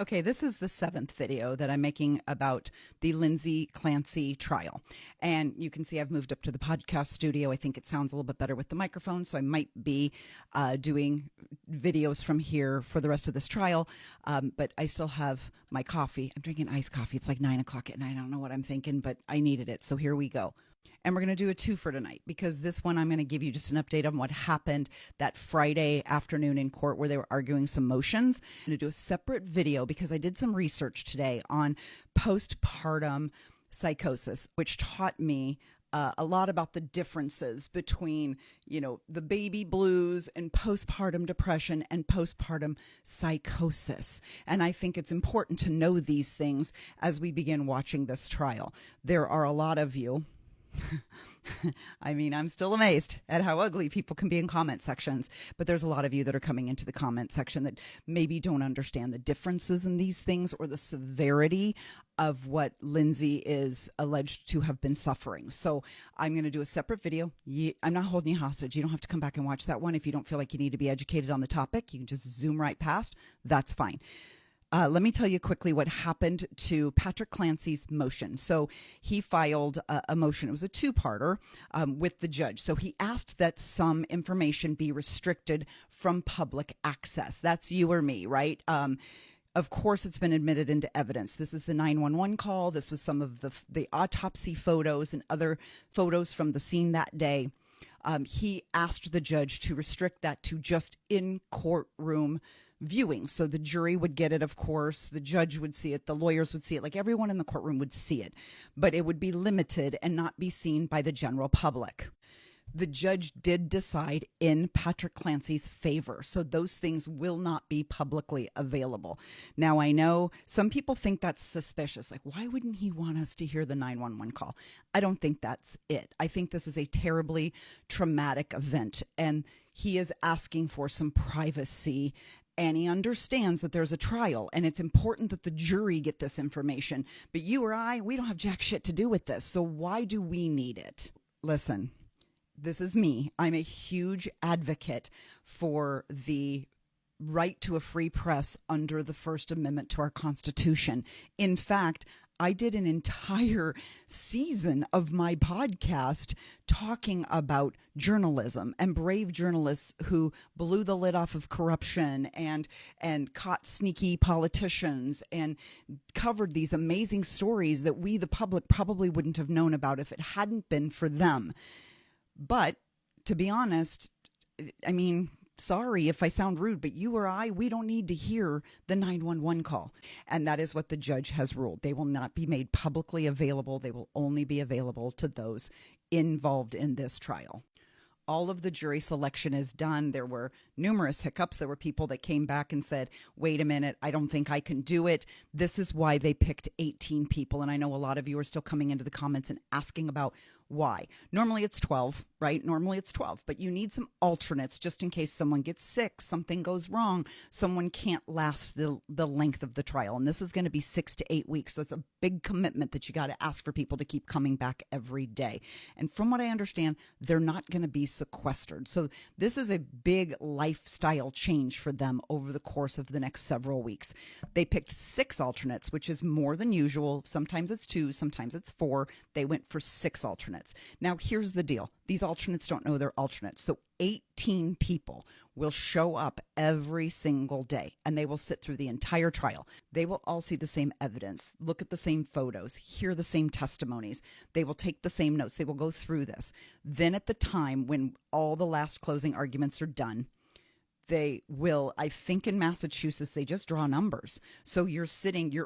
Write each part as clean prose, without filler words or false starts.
Okay, this is the seventh video that I'm making about the Lindsay Clancy trial. And you can see I've moved up to the podcast studio. I think it sounds a little bit better with the microphone, so I might be doing videos from here for the rest of this trial. But I still have my coffee. I'm drinking iced coffee. It's like 9 o'clock at night. I don't know what I'm thinking, but I needed it. So here we go. And we're going to do a two for tonight because this one I'm going to give you just an update on what happened that Friday afternoon in court where they were arguing some motions. I'm going to do a separate video because I did some research today on postpartum psychosis, which taught me a lot about the differences between, the baby blues and postpartum depression and postpartum psychosis. And I think it's important to know these things as we begin watching this trial. There are a lot of you. I mean, I'm still amazed at how ugly people can be in comment sections, but there's a lot of you that are coming into the comment section that maybe don't understand the differences in these things or the severity of what Lindsay is alleged to have been suffering. So I'm going to do a separate video. I'm not holding you hostage. You don't have to come back and watch that one. If you don't feel like you need to be educated on the topic, you can just zoom right past. That's fine. Let me tell you quickly what happened to Patrick Clancy's motion. So he filed a motion. It was a two-parter with the judge. So he asked that some information be restricted from public access. That's you or me, right? Of course, it's been admitted into evidence. This is the 911 call. This was some of the autopsy photos and other photos from the scene that day. He asked the judge to restrict that to just in courtroom viewing. So the jury would get it, of course, the judge would see it, the lawyers would see it, like everyone in the courtroom would see it, but it would be limited and not be seen by the general public. The judge did decide in Patrick Clancy's favor, so those things will not be publicly available. Now, I know some people think that's suspicious. Like, why wouldn't he want us to hear the 911 call? I don't think that's it. I think this is a terribly traumatic event, and he is asking for some privacy. And he understands that there's a trial and it's important that the jury get this information. But you or I, we don't have jack shit to do with this. So why do we need it? Listen, this is me. I'm a huge advocate for the right to a free press under the First Amendment to our Constitution. In fact, I did an entire season of my podcast talking about journalism and brave journalists who blew the lid off of corruption and caught sneaky politicians and covered these amazing stories that we, the public, probably wouldn't have known about if it hadn't been for them. But to be honest, I mean, sorry if I sound rude, but you or I, we don't need to hear the 911 call. And that is what the judge has ruled. They will not be made publicly available. They will only be available to those involved in this trial. All of the jury selection is done. There were numerous hiccups. There were people that came back and said, wait a minute, I don't think I can do it. This is why they picked 18 people. And I know a lot of you are still coming into the comments and asking about why. Normally it's 12, right? Normally it's 12, but you need some alternates just in case someone gets sick, something goes wrong, someone can't last the length of the trial. And this is going to be 6 to 8 weeks. So it's a big commitment that you got to ask for people to keep coming back every day. And from what I understand, they're not going to be sequestered. So this is a big lifestyle change for them over the course of the next several weeks. They picked 6 alternates, which is more than usual. Sometimes it's 2, sometimes it's 4. They went for 6 alternates. Now, here's the deal. These alternates don't know they're alternates. So 18 people will show up every single day and they will sit through the entire trial. They will all see the same evidence, look at the same photos, hear the same testimonies. They will take the same notes. They will go through this. Then at the time when all the last closing arguments are done, they will, I think in Massachusetts, they just draw numbers. So you're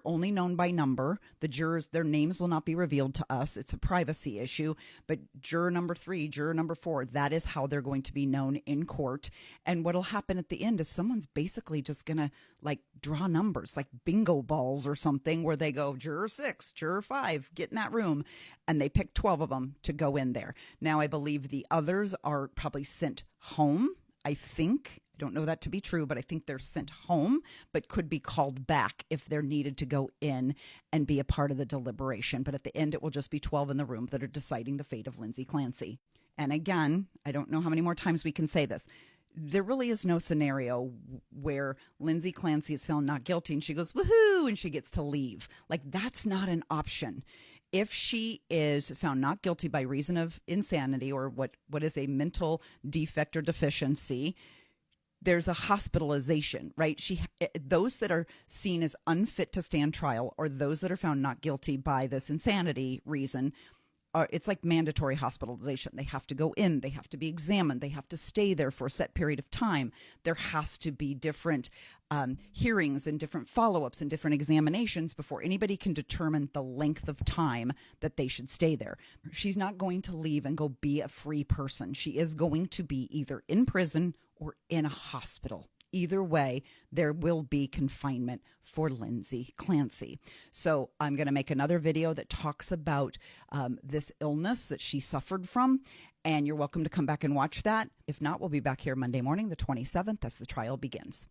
only known by number. The jurors, their names will not be revealed to us. It's a privacy issue. But juror number 3, juror number 4, that is how they're going to be known in court. And what'll happen at the end is someone's basically just going to draw numbers, like bingo balls or something, where they go, juror 6, juror 5, get in that room. And they pick 12 of them to go in there. Now, I believe the others are probably sent home, I think. I don't know that to be true, but I think they're sent home, but could be called back if they're needed to go in and be a part of the deliberation. But at the end, it will just be 12 in the room that are deciding the fate of Lindsay Clancy. And again, I don't know how many more times we can say this. there really is no scenario where Lindsay Clancy is found not guilty and she goes, woohoo, and she gets to leave. Like, that's not an option. If she is found not guilty by reason of insanity, or what is a mental defect or deficiency, there's a hospitalization, right? Those that are seen as unfit to stand trial, or those that are found not guilty by this insanity reason, it's like mandatory hospitalization. They have to go in, they have to be examined, they have to stay there for a set period of time. There has to be different hearings and different follow-ups and different examinations before anybody can determine the length of time that they should stay there. She's not going to leave and go be a free person. She is going to be either in prison or in a hospital. Either way, there will be confinement for Lindsay Clancy. So I'm going to make another video that talks about this illness that she suffered from, and you're welcome to come back and watch that. If not, we'll be back here Monday morning, the 27th, as the trial begins.